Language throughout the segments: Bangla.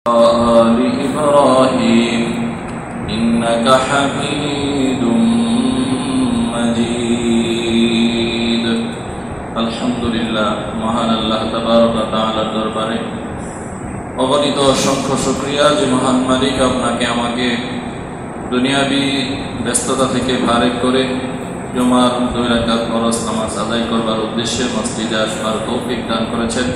آل إبراهيم إنك حميد مجيد الحمد لله মহান আল্লাহ তাবারক ওয়া তাআলার দরবারে অগণিত অসংখ্য শুকরিয়া যে মহান মালিক আপনাকে আমাকে দুনিয়াবি ব্যস্ততা থেকে ফারেক করে জুমার 2 রাকাত ফরজ নামাজ আদায় করবার উদ্দেশ্যে মসজিদে আসবার তৌফিক দান করেছেন।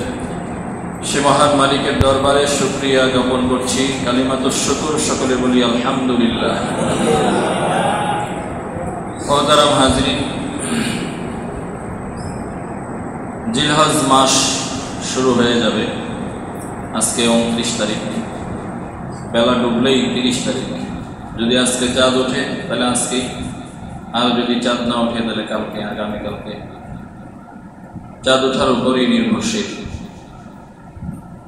সে মহান মালিকের দরবারে শুকরিয়া জ্ঞাপন করছি। কালিমাতুশ শুকর, সকলে বলি আলহামদুলিল্লাহ। মুহতারাম হাজরিন, জিলহজ মাস শুরু হয়ে যাবে। আজকে 29 তারিখ, বেলা ডুবলেই 30 তারিখ। যদি আজকে চাঁদ ওঠে তাহলে আজকেই, আর যদি চাঁদ না ওঠে তাহলে কালকে, আগামীকালকে। চাঁদ ওঠার উপরেই নির্ভরশীল।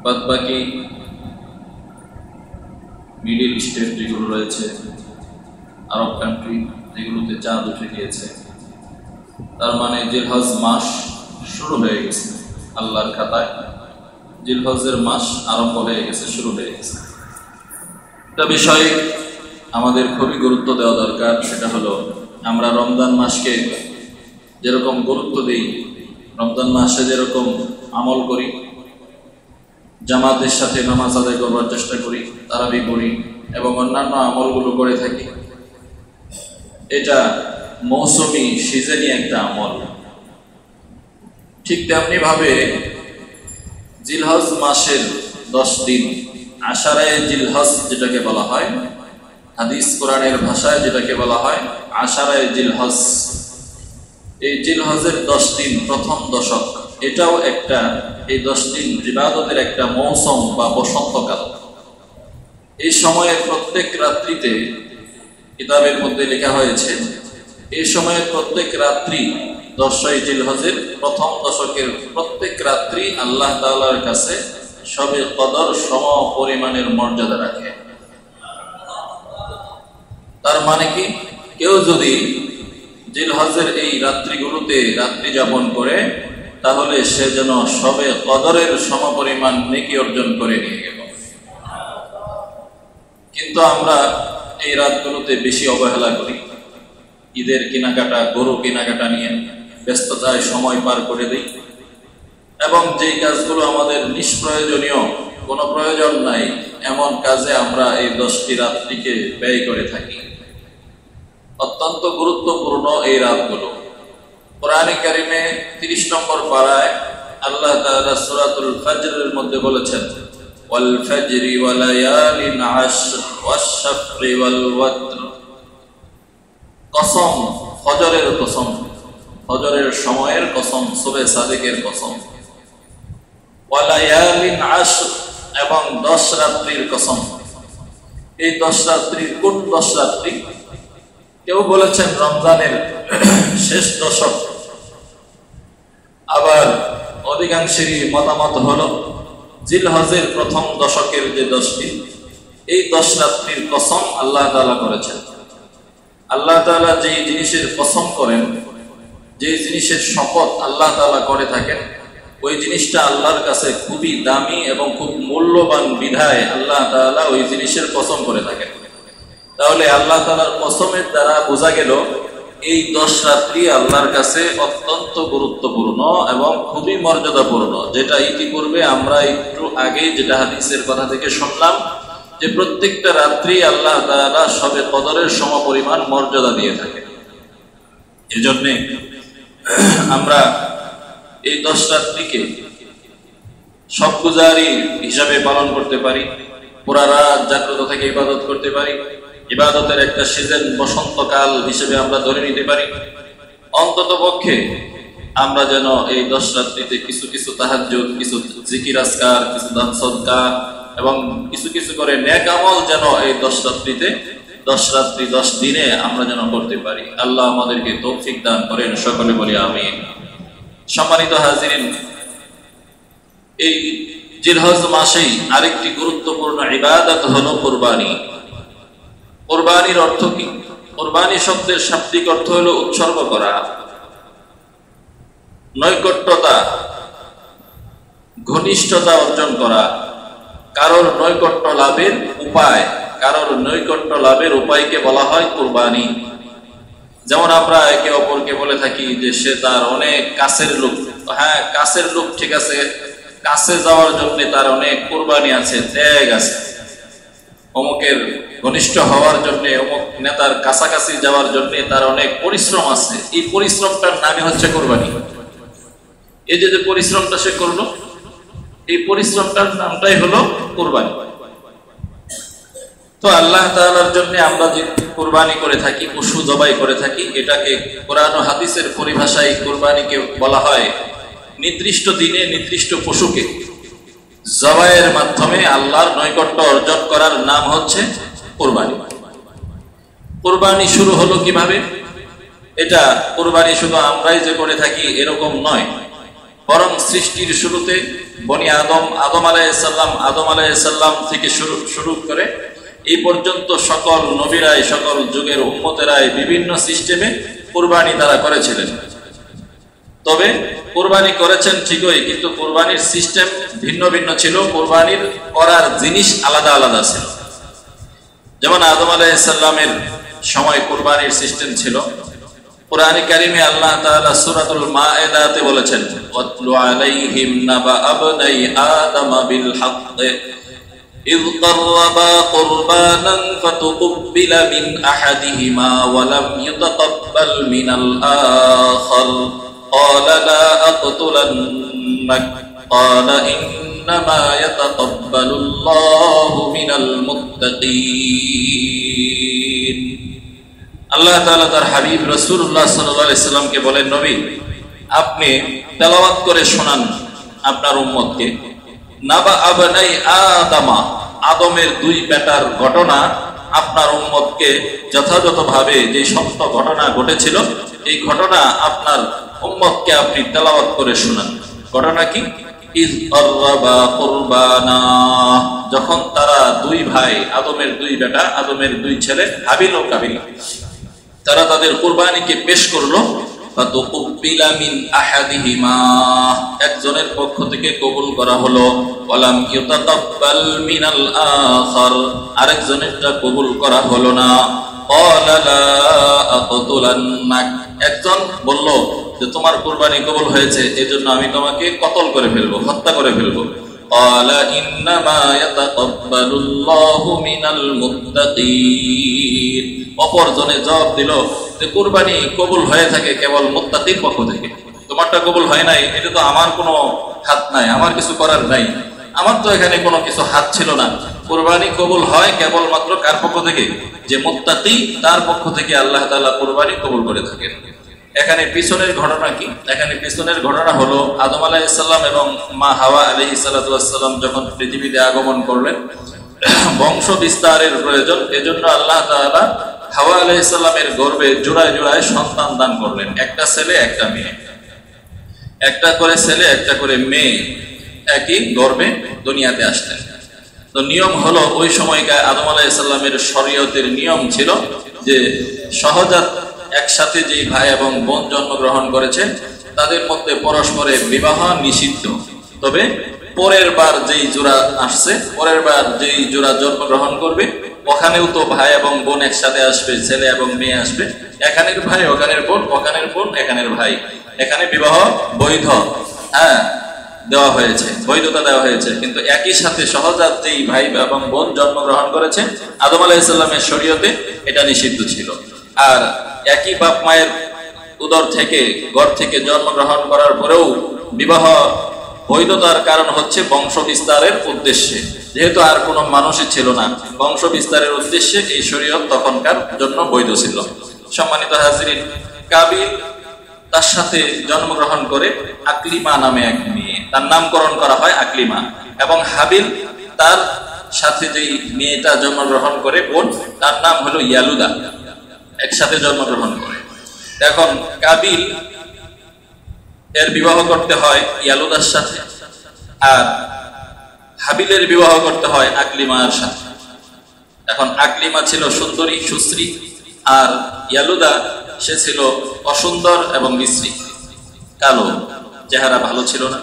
বাদ বাকি মিডিল স্টেট যেগুলো রয়েছে, আরব কান্ট্রি যেগুলোতে চাঁদ উঠে গিয়েছে, তার মানে জিলহজ মাস শুরু হয়ে গেছে। আল্লাহর খাতায় জিলহজের মাস আরম্ভ হয়ে গেছে, শুরু হয়ে গেছে। একটা বিষয় আমাদের খুবই গুরুত্ব দেওয়া দরকার, সেটা হলো আমরা রমজান মাসকে যেরকম গুরুত্ব দিই, রমজান মাসে যেরকম আমল করি, জামাতের সাথে নামাজ আদায় করবার চেষ্টা করি, তারাবি করি এবং অন্যান্য আমলগুলো করে থাকি, এটা মৌসুমি সিজনি একটা আমল। ঠিক তেমনি ভাবে জিলহজ মাসের 10 দিন, আশারায়ে জিলহজ যেটাকে বলা হয়, হাদিস কোরআনের ভাষায় যেটাকে বলা হয় আশারায়ে জিলহজ, এই জিলহজের 10 দিন, প্রথম দশক, এটাও একটা, এই 10 দিন ইবাদতের একটা মৌসুম বা বসন্তকাল। এই সময়ের প্রত্যেক রাত্রিতে, কিতাবের মধ্যে লেখা হয়েছে, এই সময়ের প্রত্যেক রাত্রি 10ই জিলহজের প্রথম দশকের প্রত্যেক রাত্রি আল্লাহ তাআলার কাছে শবে কদর সম পরিমাণের মর্যাদা রাখে। তার মানে কি, কেউ যদি জিলহজের এই রাত্রিগুলোতে রাত্রি যাপন করে, তাহলে সে যেন শবে কদরের সমপরিমাণ নেকি অর্জন করে নিয়ে গেল। কিন্তু আমরা এই রাতগুলোতে বেশি অবহেলা করি, ঈদের কেনাকাটা, গরু কেনাকাটা নিয়ে ব্যস্ততায় সময় পার করে দিই, এবং যেই কাজগুলো আমাদের নিষ্প্রয়োজনীয়, কোনো প্রয়োজন নাই, এমন কাজে আমরা এই 10টি রাত্রিকে ব্যয় করে থাকি। অত্যন্ত গুরুত্বপূর্ণ এই রাতগুলো। কোরআনে কারিমে 30 নম্বর পারায় আল্লাহ তাআলা সূরাতুল ফজরের মধ্যে বলেছেন, ওয়াল ফজরি ওয়া লায়ালিন আশর ওয়াশ শাফরি ওয়াল ওয়াতর, কসম, ফজরের কসম, ফজরের সময়ের কসম, সুবহে সাদিকের কসম, ওয়া লায়ালিন আশর, এবং 10 রাত্রির কসম। এই 10 রাত্রির কোন 10 রাত্রি? কেউ বলেছেন রমজানের শেষ দশক, আবার অধিকাংশেরই মতামত হলো জিলহজের প্রথম দশকের যে 10 দিন, এই 10 রাত্রির কসম আল্লাহ তাআলা করেছেন। আল্লাহ তাআলা যে জিনিসের কসম করেন, যে জিনিসের শপথ আল্লাহ তাআলা করে থাকেন, ওই জিনিসটা আল্লাহর কাছে খুবই দামি এবং খুব মূল্যবান বিধায় আল্লাহ তাআলা ওই জিনিসের কসম করে থাকেন। তাহলে আল্লাহ তাআলার কসমের দ্বারা বোঝা গেল এই 10 রাত্রি আল্লাহর কাছে অত্যন্ত গুরুত্বপূর্ণ এবং খুবই মর্যাদাপূর্ণ, যেটা ইতিপূর্বে আমরা একটু আগে যেটা হাদিসের কথা থেকে শুনলাম, যে প্রত্যেকটা রাত্রি আল্লাহ তাআলা শবে কদরের সমপরিমাণ মর্যাদা দিয়ে থাকেন। এজন্য আমরা এই 10 রাত্রিকে সবগুজারি হিসাবে পালন করতে পারি, পুরা রাত জাগ্রত থেকে ইবাদত করতে পারি, ইবাদতের একটা সিজন, বসন্তকাল হিসেবে আমরা ধরে নিতে পারি। অন্তত পক্ষে আমরা যেন এই 10 রাত্রিতে কিছু কিছু তাহাজ্জুদ, কিছু জিকির আজকার, কিছু দান সদকা এবং কিছু কিছু করে নেক আমল যেন এই 10 রাত্রিতে, 10 রাত্রি 10 দিনে আমরা যেন করতে পারি। আল্লাহ আমাদেরকে তৌফিক দান করেন, সকলে বলি আমিন। সম্মানিত হাজিরিন, এই জিলহজ মাসেই আরেকটি গুরুত্বপূর্ণ ইবাদত হলো কুরবানি। কুরবানির অর্থ কি? কুরবানি শব্দের শাব্দিক অর্থ হলো উৎসর্গ করা, নৈকট্যতা, ঘনিষ্ঠতা অর্জন করা, কারোর নৈকট্য লাভের উপায়, কারোর নৈকট্য লাভের উপায়কে বলা হয় কুরবানি। যেমন আমরা একে অপরকে বলে থাকি যে সে তার অনেক কাছের লোক। হ্যাঁ, কাছের লোক ঠিক আছে, কাছে যাওয়ার জন্য তার অনেক কুরবানি আছে, ত্যাগ আছে। অমুকের ঘনিষ্ঠ হওয়ার জন্য, অমুক নেতার কাছাকাছি যাওয়ার জন্য তার অনেক পরিশ্রম আছে। এই পরিশ্রমটার নামই হচ্ছে কুরবানি। এই যে পরিশ্রমটা সে করলো, এই পরিশ্রমটার নামটাই হলো কুরবানি। তো আল্লাহ তাআলার জন্য আমরা যে কুরবানি করে থাকি, পশু জবাই করে থাকি, এটাকে কোরআন ও হাদিসের পরিভাষায় কুরবানিকে বলা হয় নির্দিষ্ট দিনে নির্দিষ্ট পশুকে জবাইয়ের মাধ্যমে আল্লাহর নৈকট্য অর্জন করার নাম হচ্ছে কুরবানি। কুরবানি শুরু হলো কিভাবে? এটা কুরবানি শুধু আমরাই যে করে থাকি এরকম নয়, বরং সৃষ্টির শুরুতে বনি আদম আলাইহিস সালাম থেকে শুরু করে এই পর্যন্ত সকল নবীরাই, সকল যুগের উম্মতেরাই বিভিন্ন সিস্টেমে কুরবানি তারা করেছিলেন। তবে কুরবানি করেছেন ঠিকই, কিন্তু কুরবানির সিস্টেম ভিন্ন ভিন্ন ছিল, কুরবানির করার জিনিস আলাদা আলাদা ছিল। যেমন আদম আলাইহিস সালামের সময় কুরবানির সিস্টেম ছিল। কুরআনে কারীমে আল্লাহ তাআলা সূরাতুল মায়েদাতে বলেছেন, ওয়াতলু আলাইহিম নাবা আবনাই আদম বিল হক إذ قربا قربانا فتقبل من أحدهما ولم يتقبل من الآخر قال لا أقتلنك قال إنما يتقبل الله من المتقين। আল্লাহ তাআলা তার হাবিব রাসূলুল্লাহ সাল্লাল্লাহু আলাইহি সাল্লামকে বলেন, নবী আপনি তেলাওয়াত করে শোনান আপনার উম্মতকে, নাবা আবনাই আদামা, আদমের দুই বেটার ঘটনা আপনার উম্মতকে যথাযথভাবে যে সত্য ঘটনা ঘটেছিল এই ঘটনা আপনার উম্মতকে আপনি তেলাওয়াত করে শোনান। ঘটনা কি? ইজ আররাবা কুরবানা, যখন তারা দুই ভাই, আদমের দুই বেটা, আদমের দুই ছেলে হাবিল ও কাবিল, তারা তাদের কুরবানিকে পেশ করলো। ফাতুকুবিলা মিন আহাদিহিমা, একজনের পক্ষ থেকে কবুল করা হলো, ওয়ালাম ইউতাকাব্বাল মিনাল আখার, আরেকজনেরটা কবুল করা হলো না। ক্বালা লা আকতুলান্নাক, একজন বলল যে তোমার কুরবানি কবুল হয়েছে, এজন্য আমি তোমাকে কতল করে ফেলবো, হত্যা করে ফেলবো। ক্বালা ইন্নামা ইয়াতাকাব্বালুল্লাহু মিনাল মুত্তাকিন, অপরজনে জবাব দিল যে কুরবানি কবুল হয়ে থাকে কেবল মুত্তাকির পক্ষ থেকে, তোমারটা কবুল হয় নাই, এটা তো আমার কোনো হাত নাই, আমার কিছু করার নাই, আমার তো এখানে কোনো কিছু হাত ছিল না। কুরবানি কবুল হয় কেবলমাত্র কার পক্ষ থেকে? যে মুত্তাকি, তার পক্ষ থেকে আল্লাহ তাআলা কুরবানি কবুল করে থাকেন। এখানে পিছনের ঘটনা কি? এখানে পিছনের ঘটনা হলো আদম আলাইহিস সালাম এবং মা হাওয়া আলাইহিস সালাম যখন পৃথিবীতে আগমন করলেন, বংশ বিস্তারের প্রয়োজন, এজন্য আল্লাহ তাআলা হাওয়া আলাইহিস সালামের গর্ভে জোড়ায় জোড়ায় সন্তান দান করলেন, একটা ছেলে একটা মেয়ে, একটা করে ছেলে একটা করে মেয়ে একই গর্ভে দুনিয়াতে আসলেন। তো নিয়ম হলো ওই সময়কার আদম আলাইহিস সালামের শরীয়তের নিয়ম ছিল যে সহজাত একসাথে যেই ভাই এবং বোন জন্মগ্রহণ করেছে তাদের মধ্যে পরস্পরের বিবাহ নিষিদ্ধ। তবে পরের বার যেই জোড়া আসছে, পরের বার যেই জোড়া জন্মগ্রহণ করবে ওখানেও তো ভাই এবং বোন একসাথে আসবে, ছেলে এবং মেয়ে আসবে, এখানের ভাই ওখানের বোন, ওখানের বোন এখানের ভাই, এখানে বিবাহ বৈধ দেওয়া হয়েছে, বৈধতা দেওয়া হয়েছে। কিন্তু একই সাথে সহজাত যেই ভাই এবং বোন জন্মগ্রহণ করেছে আদম আলাইহিস সালামের শরীয়তে এটা নিষিদ্ধ ছিল। আর একই বাপ মায়ের উদর থেকে, গর্ভ থেকে জন্মগ্রহণ করার পরেও বিবাহ বৈধতার কারণ হচ্ছে বংশ বিস্তারের উদ্দেশ্যে, যেহেতু আর কোনো মানুষই ছিল না, বংশ বিস্তারের উদ্দেশ্যে এই শরীয়ত তখনকার জন্য বৈধ ছিল। সম্মানিত হাজিরিন, কাবিল তার সাথে জন্মগ্রহণ করে আকলিমা নামে এক মেয়ে, তার নামকরণ করা হয় আকলিমা, এবং হাবিল তার সাথে যেই মেয়েটা জন্মগ্রহণ করে বোন, তার নাম হলো ইয়ালুদা, একসাথে জন্মগ্রহণ করে। এখন কাবিল এর বিবাহ করতে হয় ইয়ালুদার সাথে, আর হাবিলের বিবাহ করতে হয় আকলিমার সাথে। এখন আকলিমা ছিল সুন্দরী সুশ্রী, আর ইয়ালুদা সে ছিল অসুন্দর এবং বিশ্রী, কালো, চেহারা ভালো ছিল না।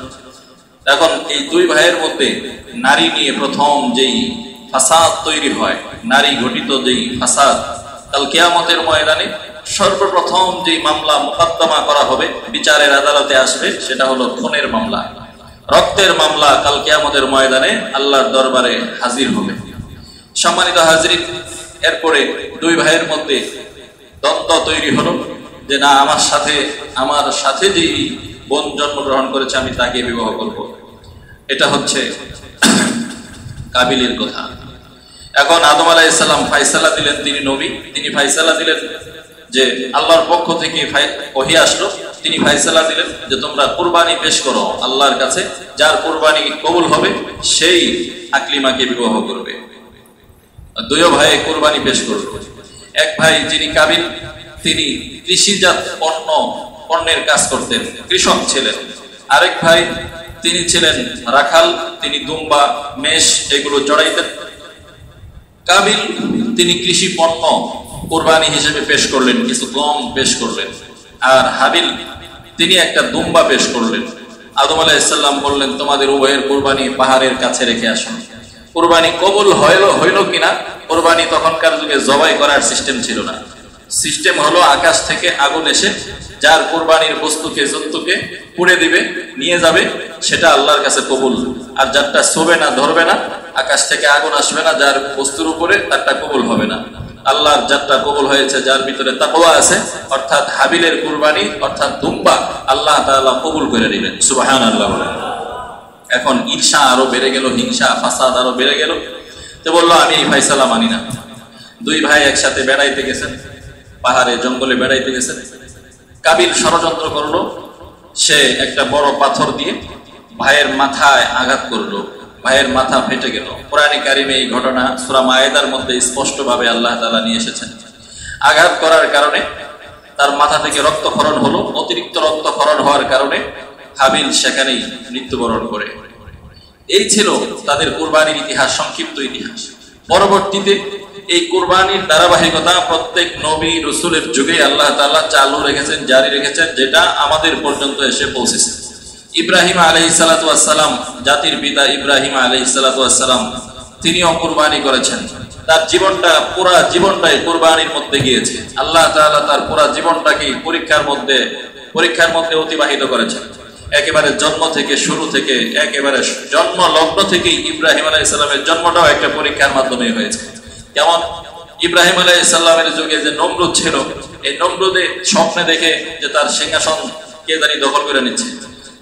এখন এই দুই ভাইয়ের মধ্যে নারী নিয়ে প্রথম যেই ফাসাদ তৈরি হয়, নারী ঘটিত যেই ফাসাদ, কাল কিয়ামতের ময়দানে সর্বপ্রথম যেই মামলা মোকদ্দমা করা হবে, বিচারের আদালতে আসবে, সেটা হলো খুনের মামলা, রক্তের মামলা। কাল কিয়ামতের ময়দানে আল্লাহর দরবারে হাজির হবে। সম্মানিত হাজরিন, এরপরে দুই ভাইয়ের মধ্যে দ্বন্দ্ব তৈরি হলো যে না, আমার সাথে যেই বোন জন্মগ্রহণ করেছে আমি তাকে বিবাহ করব। এটা হচ্ছে কাবিলের কথা। এখন আদম আলাইহিস সালাম ফায়সালা দিলেন, তিনি নবী, তিনি ফায়সালা দিলেন যে আল্লাহর পক্ষ থেকে ওহী আসলো, তিনি ফায়সালা দিলেন যে তোমরা কুরবানি পেশ করো আল্লাহর কাছে, যার কুরবানি কবুল হবে সেই আকলিমাকে বিবাহ করবে। দুই ভাই কুরবানি পেশ করলো। এক ভাই যিনি কাবিল, তিনি কৃষিজাত পণ্যের কাজ করতেন, কৃষক ছিলেন। আরেক ভাই তিনি ছিলেন রাখাল, তিনি দুম্বা, মেষ এগুলো চড়াইতেন। কাবিল তিনি কৃষি পণ্য কুরবানি হিসেবে পেশ করলেন, কিছু গম পেশ করলেন। আর হাবিল তিনি একটা দুম্বা পেশ করলেন। আদম আলাইহিস সালাম বললেন তোমাদের উভয়ের কুরবানি পাহাড়ের কাছে রেখে আসুন। কুরবানি কবুল হইল কিনা, কুরবানি তখনকার যুগে জবাই করার সিস্টেম ছিল না। সিস্টেম হলো আকাশ থেকে আগুন এসে যার কুরবানির বস্তুকে জন্তুকে পুড়ে দিবে, নিয়ে যাবে, সেটা আল্লাহর কাছে কবুল। আর যারটা ছোবে না, ধরবে না, আকাশ থেকে আগুন আসবে না যার বস্তুর উপরে, তারটা কবুল হবে না। আল্লাহর যারটা কবুল হয়েছে, যার ভিতরে তাকওয়া আছে, অর্থাৎ হাবিলের কুরবানি অর্থাৎ দুম্বা আল্লাহ তাআলা কবুল করে দিলেন। সুবহানাল্লাহ। এখন ঈর্ষা আরো বেড়ে গেল, হিংসা ফাসাদ আরো বেড়ে গেল। তো বললো আমি এই ফায়সালা মানি না। দুই ভাই একসাথে বেড়াইতে গেছেন, পাহাড়ে জঙ্গলে বেড়াইতে গেছেন। কাবিল ষড়যন্ত্র করলো, সে একটা বড় পাথর দিয়ে ভাইয়ের মাথায় আঘাত করলো, ভাইয়ের মাথা ফেটে গেল। কোরআনে কারিমে এই ঘটনা সূরা মায়েদার মধ্যে স্পষ্টভাবে আল্লাহ তাআলা নিয়ে এসেছেন। আঘাত করার কারণে তার মাথা থেকে রক্তক্ষরণ হলো। অতিরিক্ত রক্তক্ষরণ হওয়ার কারণে হাবিল সেখানেই মৃত্যুবরণ করে। এই ছিল তাদের কুরবানির ইতিহাস, সংক্ষিপ্ত ইতিহাস। পরবর্তীতে এই কুরবানির ধারাবাহিকতা প্রত্যেক নবী রাসূলের যুগে আল্লাহ তাআলা চালু রেখেছেন, জারি রেখেছেন, যেটা আমাদের পর্যন্ত এসে পৌঁছেছে। ইব্রাহিম আলাইহিস সালাতু ওয়াস সালাম, জাতির পিতা ইব্রাহিম আলাইহিস সালাতু ওয়াস সালাম, তিনিও কুরবানি করেছেন। তার জীবনটা, পুরা জীবনটাই কুরবানির মধ্যে গিয়েছে। আল্লাহ তাআলা তার পুরা জীবনটাকে পরীক্ষার মধ্যে অতিবাহিত করেছেন। একেবারে জন্ম থেকে, শুরু থেকে, একেবারে জন্ম লগ্ন থেকেই ইব্রাহিম আলাইহিস সালামের জন্মটাও একটা পরীক্ষার মাধ্যমে হয়েছে। যেমন ইব্রাহিম আলাইহিস সালামের যুগে যে নমরুদ ছিল, এই নমরুদে স্বপ্নে দেখে যে তার সিংহাসন কে জানি দখল করে নিচ্ছে।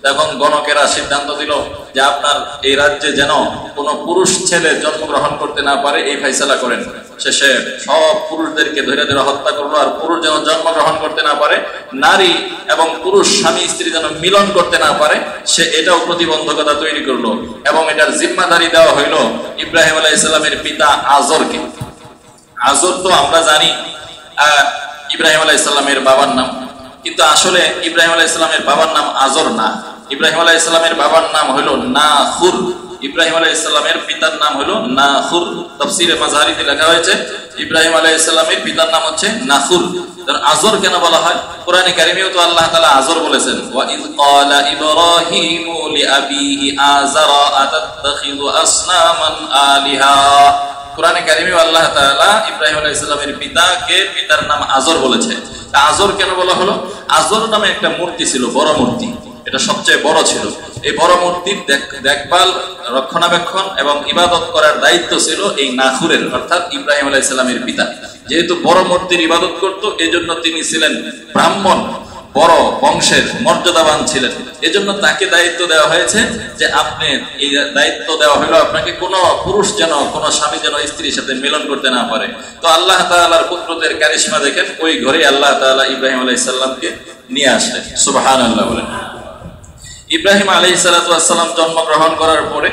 তখন গণকেরা সিদ্ধান্ত দিল যে আপনার এই রাজ্যে যেন কোনো পুরুষ ছেলে জন্মগ্রহণ করতে না পারে, এই ফয়সালা করেন। শেষে সব পুরুষদেরকে ধরে ধরে হত্যা করলো। আর পুরুষ যেন জন্মগ্রহণ করতে না পারে, নারী এবং পুরুষ স্বামী স্ত্রী যেন মিলন করতে না পারে, সে এটাও প্রতিবন্ধকতা তৈরি করলো। এবং এটার জিম্মাদারি দেওয়া হইল ইব্রাহিম আলাইহিস সালামের পিতা আজরকে। আজর তো আমরা জানি ইব্রাহিম আলাইহিস সালামের বাবার নাম, কিন্তু আসলে ইব্রাহিম আলাইহিস সালামের বাবার নাম আজর না। ইব্রাহিম আলাইহিস সালামের বাবার নাম হলো নাখুর। ইব্রাহিম আলাইহিস সালামের পিতার নাম হলো নাখুর। তাফসীরে মাযহারিতে লেখা হয়েছে ইব্রাহিম আলাইহিস সালামের পিতার নাম হচ্ছে নাখুর। তার আজর কেন বলা হয়? কোরআনে কারিমেও তো আল্লাহ তাআলা আজর বলেছেন, ওয়া ইয ক্বালা ইব্রাহিমু লিআবিহি আযারা আতাত্তাখিযু আসনামান আলিহা। কোরআনে কারিমেও আল্লাহ তাআলা ইব্রাহিম আলাইহিস সালামের পিতাকে, পিতার নাম আজর বলেছে। আজর কেন বলা হলো? আজর নামে একটা মূর্তি ছিল, বড় মূর্তি, এটা সবচেয়ে বড় ছিল। এই বড় মূর্তির দেখভাল, রক্ষণাবেক্ষণ এবং ইবাদত করার দায়িত্ব ছিল এই নাখুরের, অর্থাৎ ইব্রাহিম আলাইহিস সালামের পিতা। যেহেতু বড় মূর্তির ইবাদত করত, এজন্য তিনি ছিলেন ব্রাহ্মণ, বড় বংশের, মর্যাদাবান ছিলেন। এজন্য তাকে দায়িত্ব দেওয়া হয়েছে যে আপনি এই দায়িত্ব দেওয়া হলো আপনাকে, কোনো পুরুষ যেন, কোনো স্বামী যেন স্ত্রীর সাথে মিলন করতে না পারে। তো আল্লাহ তাআলার কুদরতের কারিশমা দেখেন, ওই ঘরে আল্লাহ তাআলা ইব্রাহিম আলাইহিস সালামকে নিয়ে আসলেন। সুবহানাল্লাহ বলেন। ইব্রাহিম আলাইহিস সালাতু ওয়াস সালাম জন্মগ্রহণ করার পরে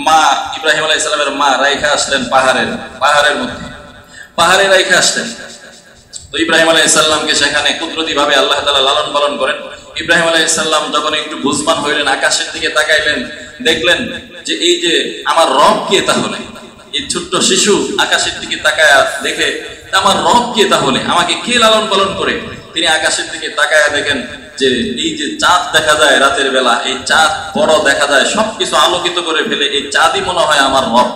মা, ইব্রাহিম আলাইহিস সালামের মা রাইখা আসলেন পাহাড়ের মধ্যে, পাহাড়ে রাইখা আসলেন। তো ইব্রাহিম আলাইহিস সালামকে সেখানে কুদরতি ভাবে আল্লাহ তাআলা লালন পালন করেন। ইব্রাহিম আলাইহিস সালাম যখন একটু বুঝমান হইলেন, আকাশের দিকে তাকাইলেন, দেখলেন যে এই যে আমার রব কে, তাহলে এই ছোট্ট শিশু আকাশের দিকে তাকায়া দেখে আমার রব কে, তাহলে আমাকে কে লালন পালন করে। তিনি আকাশের দিকে তাকায়া দেখেন যে এই যে চাঁদ দেখা যায় রাতের বেলা, এই চাঁদ বড় দেখা যায়, সবকিছু আলোকিত করে ফেলে, এই চাঁদই মনে হয় আমার রব,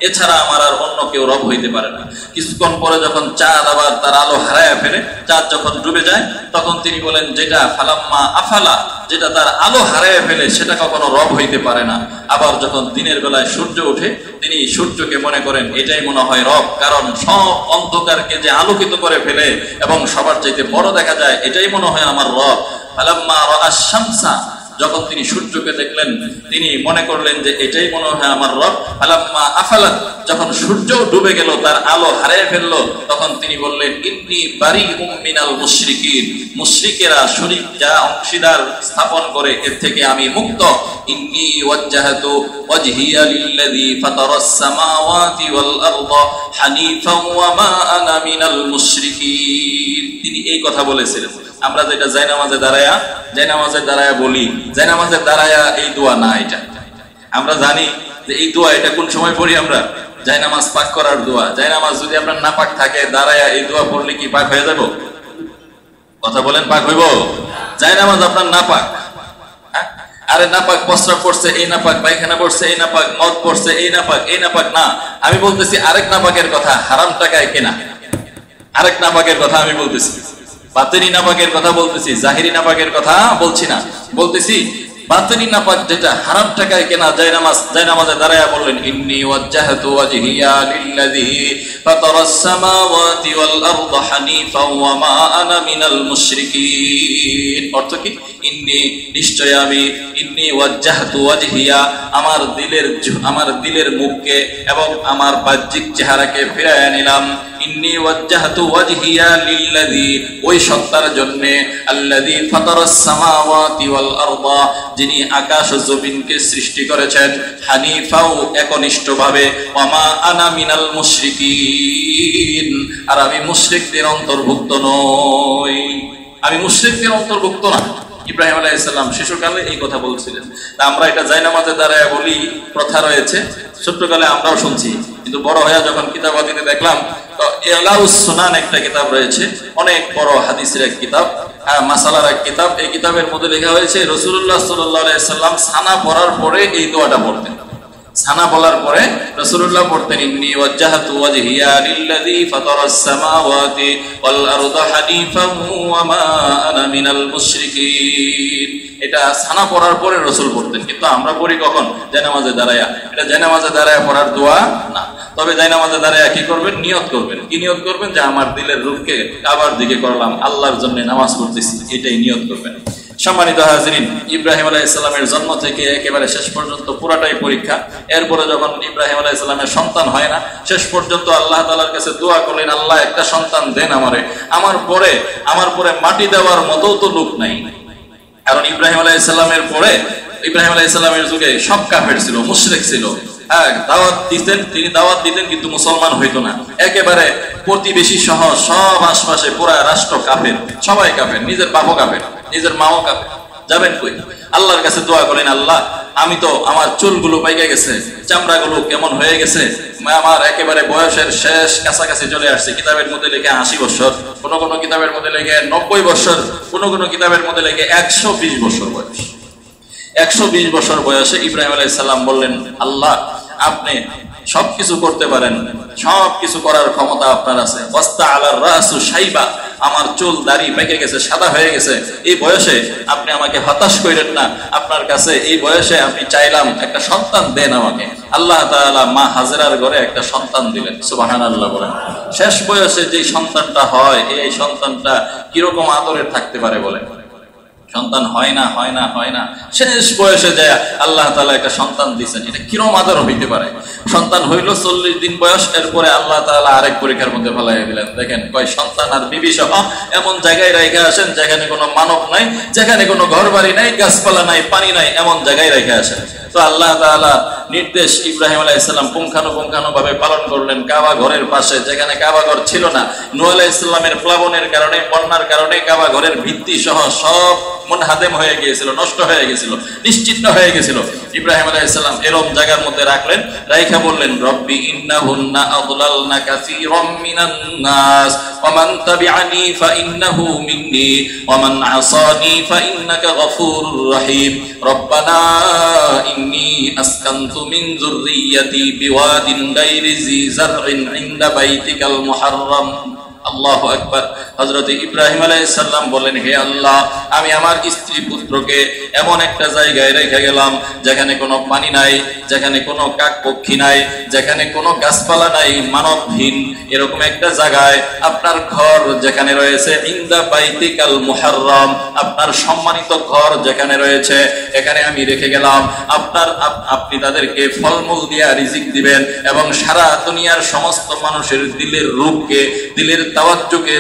এছাড়া আমার আর অন্য কেউ রব হইতে পারে না। কিছুক্ষণ পরে যখন চাঁদ আবার তার আলো হারায় ফেলে, চাঁদ যখন ডুবে যায়, তখন তিনি বলেন যেটা ফালাম্মা আফালা, যেটা তার আলো হারায় ফেলে সেটা কখনো রব হইতে পারে না। আবার যখন দিনের বেলায় সূর্য ওঠে, তিনি সূর্যকে মনে করেন এটাই মনে হয় রব, কারণ সব অন্ধকারকে যে আলোকিত করে ফেলে এবং সবার চাইতে বড় দেখা যায়, এটাই মনে হয় আমার রব। ফালাম্মা রাআশ শামসা, যখন তিনি সূর্যকে দেখলেন, তিনি মনে করলেন যে এটাই মনে হয় আমার রব। ফালাম্মা আফালাত, যখন সূর্য ডুবে গেল, তার আলো হারিয়ে ফেললো, তখন তিনি বললেন ইন্নী বারিউম মিনাল মুশরিকিন, মুশরিকেরা শরীক যা অংশীদার স্থাপন করে এর থেকে আমি মুক্ত। ইন্নী ওয়াজ্জাহাতু ওয়াজহিয়া লিল্লাযী ফাতারাস সামাওয়াতি ওয়াল আরদা হানিফান ওয়া মা আনা মিনাল মুশরিকিন। তিনি এই কথা বলেছিলেন। আমরা যেটা জায়নামাজে দাঁড়ায়া বলি, জায়নামাজে দাঁড়ায়া এই দোয়া না, এটা আমরা জানি যে এই দোয়া এটা কোন সময় পড়ি আমরা, জায়নামাজ পাক করার দোয়া। জায়নামাজ যদি আপনার না পাক থাকে, দাঁড়ায়া এই দোয়া পড়লে কি পাক হয়ে যাব? কথা বলেন, পাক হইব? জায়নামাজ আপনার না পাক, আরে না পাক প্রস্রাব পড়ছে এই না পাক, পায়খানা পড়ছে এই না পাক, মদ পড়ছে এই না পাক, এই না পাক না। আমি বলতেছি আরেক না পাকের কথা, হারাম টাকায় কেনা আরেক না পাকের কথা আমি বলতেছি, বাতিনি নাপাকের কথা বলতেছি, জাহিরি নাপাকের কথা বলছি না। বলতেছি বাতিনি নাপাক যেটা হারাম টাকায় কেনা জায়নামাজে দাঁড়ায়া বললেন ইন্নী ওয়াজ্জাহতু ওয়াজহিয়া লিল্লাযী ফাতারাস সামাওয়াতি ওয়াল আরদা হানিফান ওয়া মা আনা মিনাল মুশরিকিন। অর্থ কি? ইন্নী, নিশ্চয় আমি, ইন্নী ওয়াজ্জাহতু ওয়াজহিয়া, আমার দিলের মুখকে এবং আমার বাহ্যিক চেহারাকে ফিরাইয়া নিলাম। ইন্নী ওয়াজ্জাহতু ওয়াজহিয়া লিল্লাযী, ওই সত্তার জন্য, আল্লাযী ফাতারাস সামাওয়াতি ওয়াল আরদা, যিনি আকাশ ও জমিনকে সৃষ্টি করেছেন, হানিফাও, একনিষ্ঠভাবে, ওয়া মা আনা মিনাল মুশরিকিন, আর আমি মুশরিকদের অন্তর্ভুক্ত নই, আমি মুশরিকদের অন্তর্ভুক্ত না। ইব্রাহিম আলাইহিস সালাম শিশুকালে এই কথা বলছিলেন। আমরা এটা জায়নামাজে দাঁড়ায় বলি, প্রথা রয়েছে, ছোট্টকালে আমরাও শুনছি, কিন্তু বড় হয়ে যখন কিতাবাদিতে দেখলাম, তো ইলাউস সুনান একটা কিতাব রয়েছে, অনেক বড় হাদিসের এক কিতাব, মাসালার এক কিতাব। এই কিতাবের মধ্যে লেখা হয়েছে রাসূলুল্লাহ সাল্লাল্লাহু আলাইহি সাল্লাম সানা পড়ার পরে এই দোয়াটা পড়তেন। সানা বলার পরে রাসূলুল্লাহ পড়তেন ইন্নী ওয়াজ্জাহতু ওয়াজহিয়া লিল্লাযী ফাতারাস সামাওয়াতি ওয়াল আরদা হানিফান ওয়া মা আনা মিনাল মুশরিকিন। এটা সানা পড়ার পরে রাসূল পড়তেন, কিন্তু আমরা পড়ি কখন? জায়নামাজে দাঁড়ায়া। এটা জায়নামাজে দাঁড়ায়া পড়ার দোয়া না। তবে জায়নামাজে দাঁড়ায়া কি করবেন? নিয়ত করবেন। কি নিয়ত করবেন? যে আমার দিলের রূপকে কাবার দিকে করলাম, আল্লাহর জন্য নামাজ পড়তেছি, এটাই নিয়ত করবেন। সম্মানিত হাজিরিন, ইব্রাহিম আলাইহিস সালামের জন্ম থেকে একেবারে শেষ পর্যন্ত পুরাটাই পরীক্ষা। এরপরে যখন ইব্রাহিম আলাইহিস সালামের সন্তান হয় না, শেষ পর্যন্ত আল্লাহ তাআলার কাছে দোয়া করলেন, আল্লাহ একটা সন্তান দেন আমারে, আমার পরে মাটি দেওয়ার মতো তো লোক নাই। কারণ ইব্রাহিম আলাইহিস সালামের পরে, ইব্রাহিম আলাইহিস সালামের যুগে সব কাফের ছিল, মুশরিক ছিল। তিনি দাওয়াত দিতেন কিন্তু মুসলমান হইতো না। একেবারে প্রতিবেশী সহ সব আশপাশে পুরা রাষ্ট্র কাফের, সবাই কাফের, নিজের বাপও কাফের, নিজের মাও কাফের। যাবেন কই? আল্লাহর কাছে দোয়া করেন, আল্লাহ আমি তো, আমার চুলগুলো পাইকে গেছে, চামড়াগুলো কেমন হয়ে গেছে, আমার একেবারে বয়সের শেষ কাছাকাছি চলে আসছে। কিতাবের মধ্যে লেখে 80 বছর, কোন কিতাবের মধ্যে লেখে 90 বছর, কোন কিতাবের মধ্যে লেখে 120 বছর বয়স। 120 বছর বয়সে ইব্রাহিম আলাইহিস সালাম বললেন, আল্লাহ আপনি সবকিছু করতে পারেন, সবকিছু করার ক্ষমতা আপনার আছে। ওয়াস্তা আলার রাসু শাইবা, আমার চুল দাড়ি পেকে গেছে, সাদা হয়ে গেছে, এই বয়সে আপনি আমাকে হতাশ করেন না। আপনার কাছে এই বয়সে আমি চাইলাম একটা সন্তান দেন আমাকে। আল্লাহ তাআলা মা হাজেরার ঘরে একটা সন্তান দিলেন। সুবহানাল্লাহ বলেন। শেষ বয়সে যে সন্তানটা হয়, এই সন্তানটা কিরকম আদরের থাকতে পারে বলেন? সন্তান হয় না, শেষ বয়সে যায় আল্লাহ তাআলা একটা সন্তান দিয়েছেন, এটা কিরকম আদর হইতে পারে? সন্তান হইল 40 দিন বয়স, এরপরে আল্লাহ তাআলা আরেক পরীক্ষার মধ্যে ফেলাইয়া দিলেন। দেখেন, কয় সন্তান আর বিবি সহ এমন জায়গায় রেখে আসেন যেখানে কোনো মানব নাই, যেখানে কোনো ঘর বাড়ি নাই, গাছপালা নাই, পানি নাই, এমন জায়গায় রেখে আসেন। তো আল্লাহ তাআলা নির্দেশ ইব্রাহিম আলাইহিস সালাম পুঙ্খানুপুঙ্খানুভাবে পালন করলেন। কাবা ঘরের পাশে, যেখানে কাবা ঘর ছিল না, নূহ আলাইহিস সালামের প্লাবনের কারণে, বন্যার কারণে কাবা ঘরের ভিত্তি সহ সব মুনহাদিম হয়ে গিয়েছিল, নষ্ট হয়ে গিয়েছিল, নিশ্চিহ্ন হয়ে গিয়েছিল। ইব্রাহিম আলাইহিস সালাম এরকম জায়গার মধ্যে রাখলেন, রাইখা বললেন রব্বি ইন্নাহুন্না আদলালনা কাসীরাম মিনান নাস ওয়া মান তাবিআনি ফাইন্নাহু মিন্নী ওয়া মান আসানি ফাইন্নাকা গফুরুর রহিম রব্বানা ইন্নী আসকানতু মিন যুররিয়্যাতি বিওয়াদিন গায়রি জি যারইন ইনদা বাইতিকাল মুহাররাম। আল্লাহু আকবার। হযরত ইব্রাহিম আলাইহিস সালাম বলেন, হে আল্লাহ, আমি আমার স্ত্রী পুত্রকে এমন একটা জায়গায় রেখে গেলাম যেখানে কোনো পানি নাই, যেখানে কোনো কাক পক্ষী নাই, যেখানে কোনো গাছপালা নাই, মানবহীন এরকম একটা জায়গায় আপনার ঘর যেখানে রয়েছে, ইনদা বাইতিকাল মুহাররাম, আপনার সম্মানিত ঘর যেখানে রয়েছে, এখানে আমি রেখে গেলাম। আপনি তাদেরকে ফলমূল দিয়া রিজিক দিবেন এবং সারা দুনিয়ার সমস্ত মানুষের দিলের রূপকে, দিলের তাওয়াজ্জুকে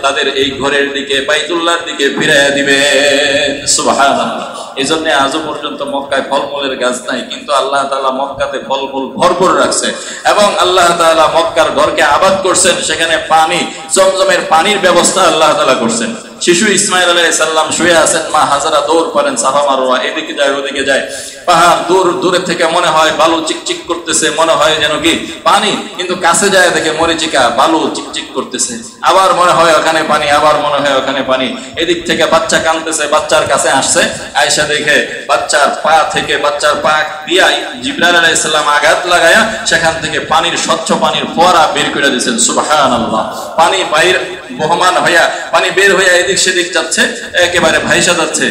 তাদের এই ঘরের দিকে, বাইতুল্লাহর দিকে ফিরাইয়া দিবেন। সুবহানাল্লাহ। এজন্য আজও পর্যন্ত মক্কায় ফলমূলের গাছ নাই, কিন্তু আল্লাহ তাআলা মক্কাতে ফলমূল ভরপুর রাখছে এবং আল্লাহ তাআলা মক্কার ঘরকে আবাদ করছেন। সেখানে পানি, জমজমের পানির ব্যবস্থা আল্লাহ তাআলা করছেন। শিশু ইসমাইল আলাইহিস সালাম শুয়ে আছেন, মা হাজারা দৌড় করেন সাফা মারওয়া, এদিকে যায় ওদিকে যায়। পাহাড় দূরে থেকে মনে হয় বালু চিকচিক করতেছে, মনে হয় যেন কি পানি, কিন্তু কাছে যায় দেখে মরিচিকা, বালু চিকচিক করতেছে। আবার মনে হয় ওখানে পানি, আবার মনে হয় ওখানে পানি। এদিক থেকে বাচ্চা কাঁদতেছে, বাচ্চার কাছে আসছে, আয়েশা দেখে বাচ্চার পা থেকে, বাচ্চার পা দিয়া জিবরাইল আলাইহিস সালাম আঘাত লাগায়া সেখান থেকে পানির, স্বচ্ছ পানির ফোয়ারা বের করে দিয়েছেন। সুবহানাল্লাহ। পানি বাইর বহমান হইয়া, পানি বের হইয়া এদিক সেদিক যাচ্ছে, একেবারে ভাইসা যাচ্ছে।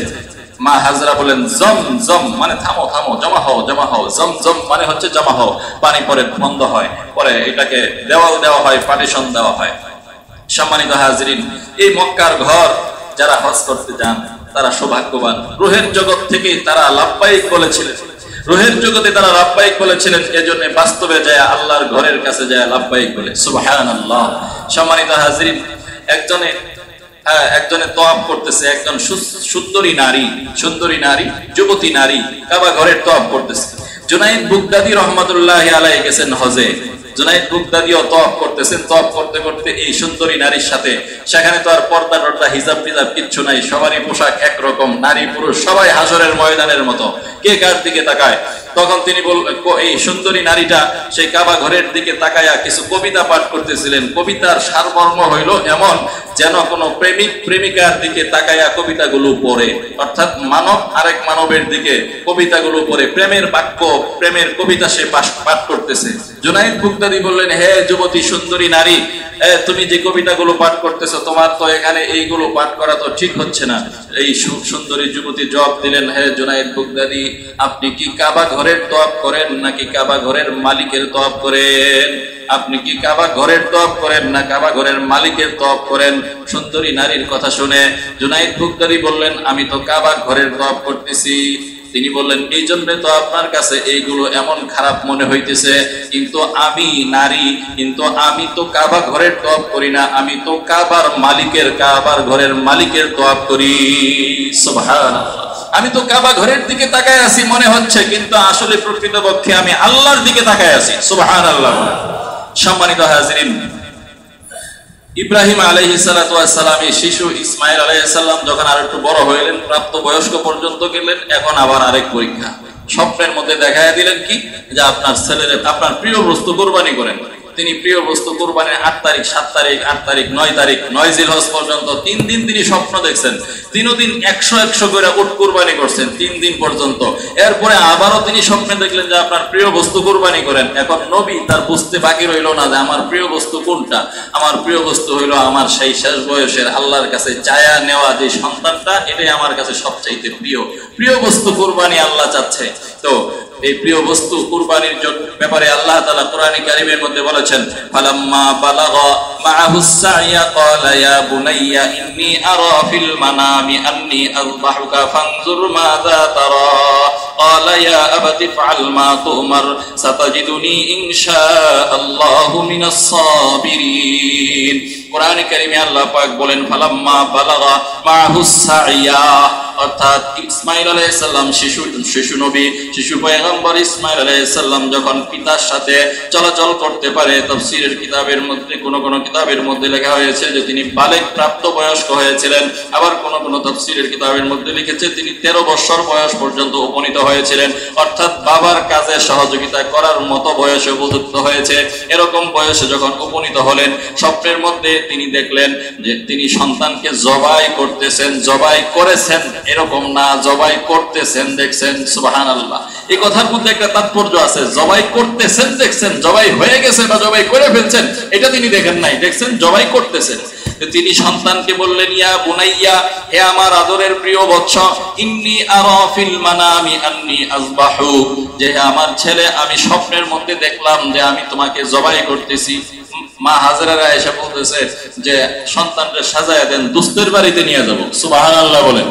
মা হাজরা বলেন জম জম মানে থামো থামো, জমা হও জমা হও। জম জম মানে হচ্ছে জমা হও। পানি পরে বন্ধ হয়, পরে এটাকে দেওয়াল দেওয়া হয়, পার্টিশন দেওয়া হয়। সম্মানিত হাজরিন, এই মক্কার ঘর যারা হজ করতে যান তারা সৌভাগ্যবান। রুহের জগৎ থেকে তারা লাব্বাইক বলেছিলেন, রুহের জগতে তারা লাব্বাইক বলেছিলেন, এজন্য বাস্তবে যায় আল্লাহর ঘরের কাছে যায় লাব্বাইক বলে। সুবহানাল্লাহ। সম্মানিত হাজরিন, একজনে তওয়াফ করতেছে, একজন সুন্দরী নারী, যুবতী নারী কাবা ঘরের তওয়াফ করতেছে। জুনাইদ বুগদাদি রহমাতুল্লাহি আলাইহি গেছেন হজে। জুনাইদ বুগদাদিও তওয়াফ করতেছেন। তওয়াফ করতে করতে এই সুন্দরী নারীর সাথে, সেখানে তো আর পর্দা টর্দা, হিজাব টিজাব কিচ্ছু নাই, সবারই পোশাক একরকম, নারী পুরুষ সবাই হাসরের ময়দানের মতো, কে কার দিকে তাকায়। তখন তিনি এই সুন্দরী নারীটা সেই কাবা ঘরের দিকে তাকায়া কিছু কবিতা পাঠ করতেছিলেন। কবিতার সারমর্ম হইল এমন যেন কোনো প্রেমিক প্রেমিকার দিকে তাকায়া কবিতাগুলো পড়ে, অর্থাৎ মানব আরেক মানবের দিকে কবিতাগুলো পড়ে, প্রেমের বাক্য, প্রেমের কবিতা সে পাঠ করতেছে। জুনাইদ বুগদাদি বললেন, হে যুবতী সুন্দরী নারী, তুমি যে কবিতাগুলো পাঠ করতেছো, তোমার তো এখানে এইগুলো পাঠ করা তো ঠিক হচ্ছে না। এই সুন্দরী যুবতী জবাব দিলেন, হে জুনাইদ বুগদাদি, আপনি কি কাবা ঘরের তওয়াফ করেন নাকি কাবা ঘরের মালিকের তওয়াফ করেন? আপনি কি কাবা ঘরের তওয়াফ করেন না কাবা ঘরের মালিকের তওয়াফ করেন? সুন্দরী নারীর কথা শুনে জুনাইদ বুগদাদি বললেন, আমি তো কাবা ঘরের তওয়াফ করতেছি। তিনি বললেন, এই জন্য তো আপনার কাছে এইগুলো এমন খারাপ মনে হইতেছে, কিন্তু আমি নারী, কিন্তু আমি তো কাবা ঘরের তওয়াফ করি না, আমি তো কাবার ঘরের মালিকের তওয়াফ করি। সুবহানাল্লাহ। আমি তো কাবা ঘরের দিকে তাকায় আছি মনে হচ্ছে, কিন্তু আসলে প্রকৃতপক্ষে আমি আল্লাহর দিকে তাকায় আছি। সুবহানাল্লাহ। সম্মানিত হাজরিন, ইব্রাহিম আলাইহিস সালাতু ওয়াস সালাম, শিশু ইসমাইল আলাইহিস সালাম যখন আর একটু বড় হইলেন, প্রাপ্ত বয়স্ক পর্যন্ত গেলেন, এখন আবার আরেক পরীক্ষা। স্বপ্নের মধ্যে দেখায় দিলেন কি, যে আপনার ছেলের আপনার প্রিয় বস্তু কুরবানি করেন। তিনি প্রিয় বস্তু কুরবানির 8 তারিখ, 7 তারিখ, 8 তারিখ, 9 তারিখ, 9 জিলহজ পর্যন্ত 3 দিন তিনি স্বপ্ন দেখছেন। 3 দিন 100 করে উট কুরবানি করছেন 3 দিন পর্যন্ত। এরপরে আবারও তিনি স্বপ্নে দেখলেন যে আপনার প্রিয় বস্তু কুরবানি করেন। এখন নবী তার বুঝতে বাকি রইল না যে আমার প্রিয় বস্তু কোনটা। আমার প্রিয় বস্তু হইল আমার সেই শেষ বয়সের আল্লাহর কাছে চায়া নেওয়া যে সন্তানটা, এটাই আমার কাছে সবচাইতে প্রিয় বস্তু কুরবানি আল্লাহ চাচ্ছে। তো এই প্রিয় বস্তু কুরবানির ব্যাপারে আল্লাহ তাআলা কোরআনে কারীমের মধ্যে বলেছেন, ফালাম্মা বালাগা মাআহুস সা'য়া ক্বালা ইয়া বুনাইয়া ইন্নী আরা ফিল মানামি আন্নী আযবাহুকা ফানজুর মাযা তারা ক্বালা ইয়া আবাতি ফাআল মা তু'মার সাতাজিদুনি ইনশাআল্লাহু মিনাস সাবিরিন। কোরআনে কারীমে আল্লাহ পাক বলেন, ফালাম্মা বালাগা মাআহুস সা'য়া, অর্থাৎ ইসমাইল আলাইহিস সালাম শিশু নবী, শিশু পয়গম্বর ইসমাইল আলাইহিস সালাম যখন পিতার সাথে চলাচল করতে পারে, তাফসীরের কিতাবের মধ্যে কোন কিতাবের মধ্যে লেখা হয়েছে যে তিনি বালেগ প্রাপ্ত বয়স্ক হয়েছিলেন, আবার কোন তাফসীরের কিতাবের মধ্যে লিখেছে তিনি 13 বছর বয়স পর্যন্ত উপনীত হয়েছিলেন, অর্থাৎ বাবার কাজে সহযোগিতা করার মতো বয়সে উপযুক্ত হয়েছে। এরকম বয়সে যখন উপনীত হলেন, স্বপ্নের মধ্যে তিনি দেখলেন যে তিনি সন্তানকে জবাই করতেছেন, জবাই করেছেন এরকম না, জবাই করতেছেন দেখছেন। সুবহানাল্লাহ, এই কথার মধ্যে একটা তাৎপর্য আছে। জবাই করতেছেন দেখছেন, জবাই হয়ে গেছে বা জবাই করে ফেলছেন এটা তিনি দেখেন নাই, দেখছেন জবাই করতেছেন। তিনি সন্তানকে বললেন, ইয়া বুনাইয়া, হে আমার আদরের প্রিয় বৎস, ইন্নী আরা ফিল মানামি আন্নী আযবাহু, যে আমার ছেলে আমি স্বপ্নের মধ্যে দেখলাম যে আমি তোমাকে জবাই করতেছি। মা হাজেরা এসে বলতেছে যে সন্তানকে সাজায়া দেন, দুস্থের বাড়িতে নিয়ে যাব। সুবহানাল্লাহ বলেন।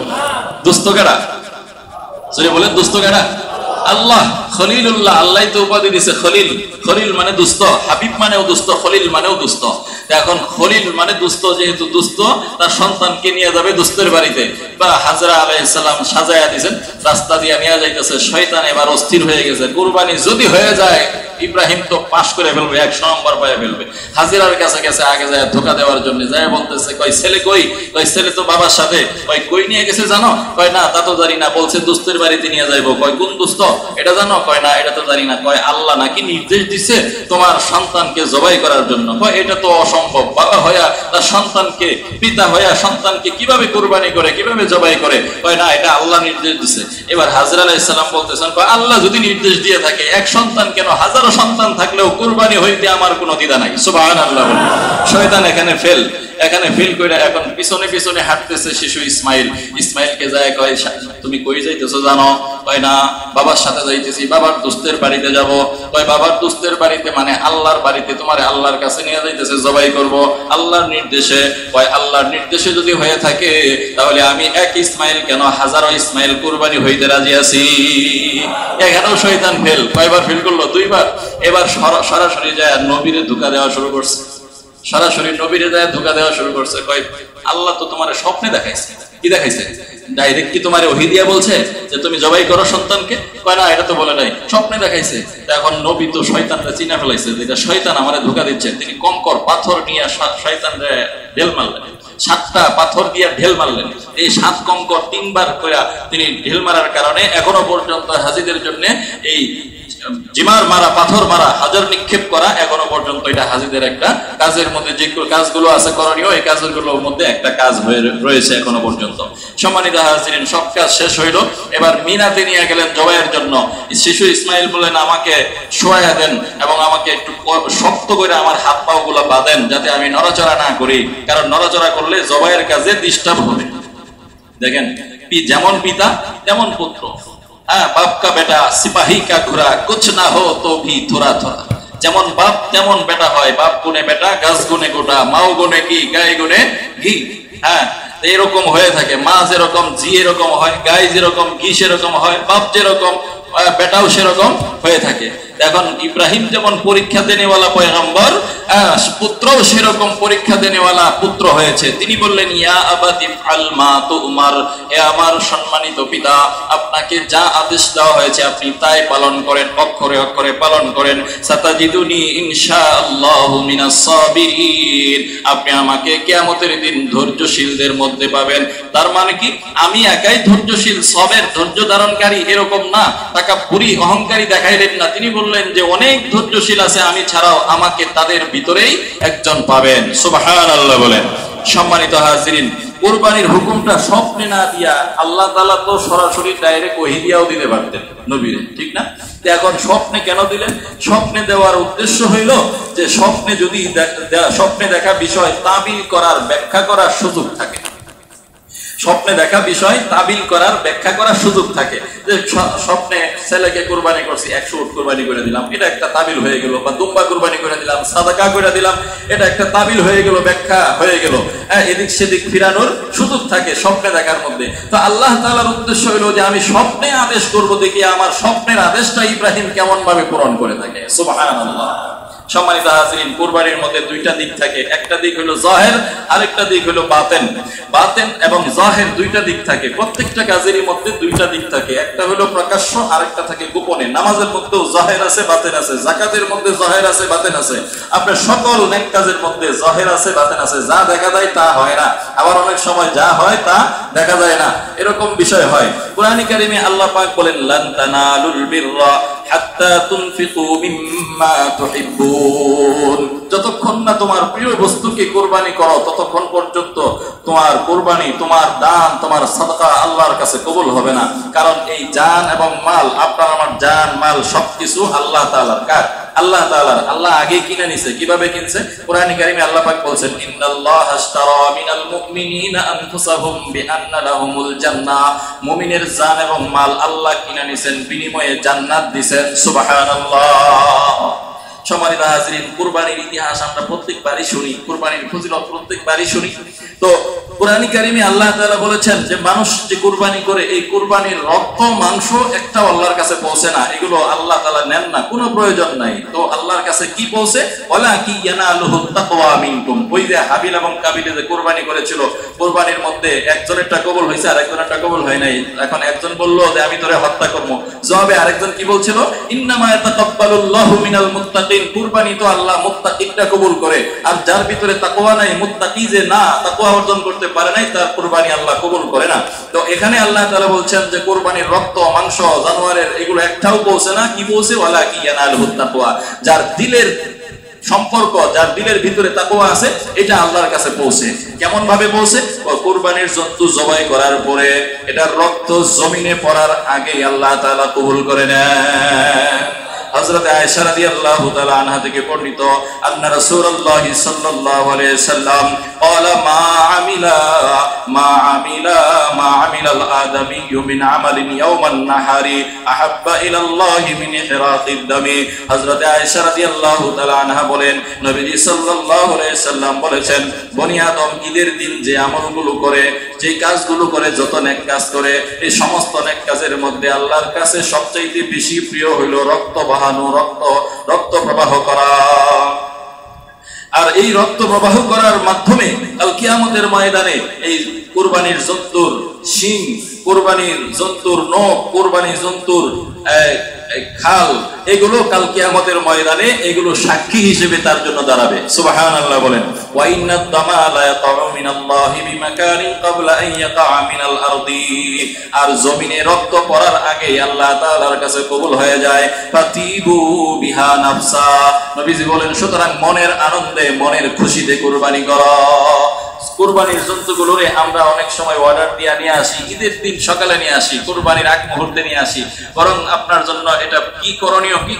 দুস্থ কারা? সরি বলেন, দুস্থ কারা? আল্লাহ। খলিলুল্লাহ, আল্লাহ তো উপাধি দিয়েছে খলিল। খলিল মানে দুস্থ, হাবিব মানেও দুস্থ, খলিল মানেও দুস্থ। এখন খলিল মানে দুস্থ, যেহেতু দুস্থ তার সন্তানকে নিয়ে যাবে দুস্থের বাড়িতে। বা হাজরা আলাইহিস সালাম সাজায়া দিয়েছেন, রাস্তা দিয়ে নিয়ে যাইতেছে, শয়তান এবার অস্থির হয়ে গেছে। কুরবানি যদি হয়ে যায় ইব্রাহিম তো পাশ করে ফেলবে, 100 নম্বর পায়ে ফেলবে। হাজিরার কাছে গেছে আগে যায় ধোকা দেওয়ার জন্য, যায় বলতেছে কই ছেলে কই? কই ছেলে তো বাবার সাথে। কই কই নিয়ে গেছে জানো? কয় না তা তো জানি না, বলছে দুস্থের বাড়িতে নিয়ে যাইবো। কয় কোন দুস্থ এটা জানো? কয় না এটা তো জানি না। কয় আল্লাহ নাকি নির্দেশ দিছে তোমার সন্তানকে জবাই করার জন্য। কয় এটা তো অসম্ভব, বাবা হইয়া তার সন্তানকে, পিতা হইয়া সন্তানকে কিভাবে কুরবানি করে, কিভাবে জবাই করে? কয় না এটা আল্লাহ নির্দেশ দিছে। এবার হাজরা আলাইহিস সালাম বলতেছেন, কয় আল্লাহ যদি নির্দেশ দিয়ে থাকে, এক সন্তান কেন, হাজারো সন্তান থাকলেও কুরবানি হইতে আমার কোনো দ্বিধা নাই। সুবহানাল্লাহ। শয়তান এখানে ফেল করে এখন পিছনে পিছনে হাঁটতেছে শিশু ইসমাইল। ইসমাইলকে যায় কয় তুমি কই যাইতেছো জানো? কয় না বাবার সাথে যাইতেছি, বাবার দোস্তের বাড়িতে যাব। কয় বাবার দোস্তের বাড়িতে মানে আল্লাহর বাড়িতে, তোমারে আল্লাহর কাছে নিয়ে যাইতেছে, জবাই করব আল্লাহর নির্দেশে। কয় আল্লাহর নির্দেশে যদি হয়ে থাকে তাহলে আমি এক ইসমাইল কেন হাজারো ইসমাইল কুরবানি হইতে রাজি আছি। এখানেও শয়তান ফেল। কয়বার ফেল করলো? 2 বার। এবার সরাসরি যায় নবীরে ধোঁকা দেওয়া শুরু করছে, সরাসরি নবীরে যায় ধোঁকা দেওয়া শুরু করছে। কয় আল্লাহ তো তোমার স্বপ্নে দেখাইছে। কি দেখাইছে? ডাইরেক্ট কি তোমার ওহী দিয়া বলছে যে তুমি জবাই করো সন্তানকে? কয় না এটা তো বলে নাই, স্বপ্নে দেখাইছে। এখন নবী তো শয়তানটা চিনা ফেলাইছে যে এটা শয়তান আমারে ধোঁকা দিচ্ছে। তিনি কঙ্কর পাথর নিয়ে শয়তানরে ঢেল মারলেন, 7টা পাথর দিয়ে ঢেল মারলেন। এই 7 কঙ্কর 3 বার করে তিনি ঢেল মারার কারণে এখনো পর্যন্ত হাজীদের জন্য এই জিমার মারা, পাথর মারা, হাজার নিক্ষেপ করা এখনো পর্যন্ত এটা হাজীদের একটা কাজের মধ্যে, যে কাজগুলো আছে করণীয় এই কাজগুলোর মধ্যে একটা কাজ হয়ে রয়েছে এখনো পর্যন্ত। সম্মানিত হাজীরিন, সব কাজ শেষ হইল। এবার মিনাতে নিয়ে গেলেন জবাইয়ের জন্য। শিশু ইসমাইল বলেন আমাকে শোয়ায়া দেন এবং আমাকে একটু শক্ত করে আমার হাত পা গুলো বাঁধেন যাতে আমি নড়াচড়া না করি, কারণ নড়াচড়া করলে জবাইয়ের কাজে ডিস্টার্ব হবে। দেখেন যেমন পিতা তেমন পুত্র। বাপ কা বেটা সিপাহী কা ঘোড়া, কুছ না হো তো ভি থোড়া থোড়া। যেমন বাপ তেমন বেটা হয়, বাপ গুনে বেটা, গাছ গুনে গোটা, মাও গুনে কি, গায়ে গুনে ঘি। এরকম হয়ে থাকে। মা যেরকম জি এরকম হয়, গায়ে যেরকম ঘি সেরকম হয়, বাপ যেরকম বেটাও সেরকম হয়ে থাকে। এখন ইব্রাহিম যেমন পরীক্ষা দেনেওয়ালা পয়গম্বর, পুত্রও সেরকম পরীক্ষা দেনেওয়ালা পুত্র হয়েছে। তিনি বললেন ইয়া আবাতি ফাল মা তুমার, হে আমার সম্মানিত পিতা, আপনাকে যা আদেশ দেওয়া হয়েছে আপনি তাই পালন করেন, অক্ষরে অক্ষরে পালন করেন। সাতাজিদুনি ইনশাআল্লাহু মিনাস সাবিরিন, আপনি আমাকে কিয়ামতের দিন ধৈর্যশীলদের মধ্যে পাবেন। তার মানে কি আমি একাই ধৈর্যশীল, সবের ধৈর্য ধারণকারী এরকম না, তাকাব্বুরি অহংকারী দেখাইলেন না। তিনি বললেন যে অনেক ধৈর্যশীল আছে, আমি ছাড়াও আমাকে তাদের ভিতরেই একজন পাবেন। সুবহানাল্লাহ বলেন। সম্মানিত হাজিরিন, কুরবানির হুকুমটা স্বপ্নে না দিয়া আল্লাহ তাআলা তো সরাসরি ডাইরেক্ট ওহী দিয়াও দিতে পারতেন নবীরে, ঠিক না? এখন স্বপ্নে কেন দিলেন? স্বপ্নে দেওয়ার উদ্দেশ্য হইল যে স্বপ্নে যদি স্বপ্নে দেখা বিষয় তাবিল করার, ব্যাখ্যা করার সুযোগ থাকে। স্বপ্নে দেখা বিষয় তাবিল করার, ব্যাখ্যা করার সুযোগ থাকে। যে স্বপ্নে ছেলেকে কুরবানি করছি, 100 উট কুরবানি করে দিলাম, এটা একটা তাবিল হয়ে গেল। বা দুম্বা কুরবানি করে দিলাম, সাদাকা করে দিলাম, এটা একটা তাবিল হয়ে গেল, ব্যাখ্যা হয়ে গেল। এদিক সেদিক ফিরানোর সুযোগ থাকে স্বপ্নে দেখার মধ্যে। তো আল্লাহ তাআলার উদ্দেশ্য হলো যে আমি স্বপ্নে আদেশ করব, দেখি আমার স্বপ্নের আদেশটা ইব্রাহিম কেমন ভাবে পূরণ করে থাকে। সুবহানাল্লাহ। সম্মানিত হাজিরিন, কুরবানির মধ্যে দুইটা দিক থাকে, একটা দিক হলো জাহের, আরেকটা দিক হলো বাতেন। বাতেন এবং জাহের দুইটা দিক থাকে, প্রত্যেকটা কাজেরই মধ্যে দুইটা দিক থাকে, একটা হলো প্রকাশ্য, আরেকটা থাকে গোপনে। নামাজের মধ্যেও জাহের আছে, বাতেন আছে, যাকাতের মধ্যে জাহের আছে, বাতেন আছে, আপনার সকল নেক কাজের মধ্যে জাহের আছে, বাতেন আছে। যা দেখা যায় তা হয় না, আবার অনেক সময় যা হয় তা দেখা যায় না, এরকম বিষয় হয়। কুরআনে কারীমে আল্লাহ পাক বলেন, লান তানালুল বিররা হাত্তা তুনফিকু মিম্মা তুহিব্বুন। যতক্ষণ না তোমার প্রিয় বস্তুকে কুরবানি করো, ততক্ষণ পর্যন্ত তোমার কুরবানি, তোমার দান, তোমার সাদকা আল্লাহর কাছে কবুল হবে না। কারণ এই জান এবং মাল, আপনার আমার জান মাল সবকিছু আল্লাহ তাআলার কাজ, আল্লাহ তাআলার। আল্লাহ আগে কিনে নিছে। কিভাবে কিনছে? কোরআনে কারীমে আল্লাহ পাক বলেন, ইন্নাল্লাহা আশতারা মিনাল মুমিনিনা আনফুসাহুম বিআন্না লাহুমুল জান্নাহ। মুমিনের জান এবং মাল আল্লাহ কিনে নিছেন, বিনিময়ে জান্নাত দিবেন। সুবহানাল্লাহ। সম্মানিত হাজিরিন, কুরবানির ইতিহাস আমরা প্রত্যেকবারই শুনি, কুরবানির ফজিলত প্রত্যেকবারই শুনি। তো কোরআনে কারীমে আল্লাহ তাআলা বলেছেন যে মানুষ যে কুরবানি করে, এই কুরবানির রক্ত মাংস একটাও আল্লাহর কাছে পৌঁছে না, এগুলো আল্লাহ তাআলা নেন না, কোনো প্রয়োজন নাই। তো আল্লাহর কাছে কি পৌঁছে? ওয়ালা কি ইয়ানালুহু তাকওয়া মিনকুম। ওই যে হাবিল এবং কাবিলে যে কুরবানি করেছিল, কুরবানির মধ্যে একজনেরটা কবুল হয়েছে আর একজনেরটা কবুল হয় নাই। এখন একজন বলল যে আমি তোরে হত্যা করব, জবাবে আরেকজন কি বলছিল? ইন্নামা ইয়াতাকাব্বালুল্লাহু মিনাল মুত্তাকিন। কুরবানি তো আল্লাহ মুত্তাকিনটা কবুল করে, আর যার ভিতরে তাকওয়া নাই, মুত্তাকি যে না, তাকওয়া অর্জন করতে পারে নাই, তার কুরবানি আল্লাহ কবুল করে না। তো এখানে আল্লাহ তাআলা বলছেন যে কুরবানির রক্ত মাংস জানোয়ারের এগুলো একটাও পৌঁছে না। কি পৌঁছে? ওয়ালা কি ইয়ানালুহু তাকওয়া। যার দিলের সম্পর্ক, যার দিলের ভিতরে তাকওয়া আছে, এটা আল্লাহর কাছে পৌঁছে। কেমন ভাবে পৌঁছে? কুরবানির জন্তু জবাই করার পরে এটার রক্ত জমিনে পড়ার আগে আল্লাহ তাআলা কবুল করে নেন। হযরত আয়েশা রাদিয়াল্লাহু তাআলা আনহা থেকে বর্ণিত, আন্না রাসূলুল্লাহ সাল্লাল্লাহু আলাইহি সাল্লাম قال ما عمل আল আদামিয়্যু মিন আমালিন ইয়াওমান নাহারি আহাব্বা ইলা আল্লাহ মিন ইহরাকিদ দামি। হযরত আয়েশা রাদিয়াল্লাহু তাআলা আনহা বলেন, নবীজি সাল্লাল্লাহু আলাইহি সাল্লাম বলেছেন, বনি আদম ঈদের দিন যে আমলগুলো করে, যে কাজগুলো করে, যত নেক কাজ করে, এই সমস্ত নেক কাজের মধ্যে আল্লাহর কাছে সবচেয়ে বেশি প্রিয় হলো রক্ত বহানো, রক্ত প্রবাহ করা। আর এই রক্ত প্রবাহ করার মাধ্যমে কাল কিয়ামতের ময়দানে এই কুরবানির জন্তুর শিং, কুরবানির জন্তুর নখ, কুরবানির জন্তুর খাল, এগুলো কাল কিয়ামতের ময়দানে এগুলো সাক্ষী হিসেবে তার জন্য দাঁড়াবে। সুবহানাল্লাহ বলেন। ওয়া ইন্নাদ দামা লা ইয়াতাউ মিনাল্লাহি বিমাকানিন ক্বাবলা আন ইয়াকা মিনাল আরদি। আর জমিনে রক্ত পড়ার আগে আল্লাহ তাআলার কাছে কবুল হয়ে যায়। ফাতিবু বিহা নাফসা। নবীজি বলেন, সুতরাং মনের আনন্দে, মনের খুশিতে কুরবানি করো। কুরবানির জন্তুগুলোরে আমরা অনেক সময় অর্ডার দিয়ে নিয়ে আসি, ঈদের দিন সকালে নিয়ে আসি, কুরবানির আগ মুহূর্তে নিয়ে আসি। বরং আপনার জন্য এটা কি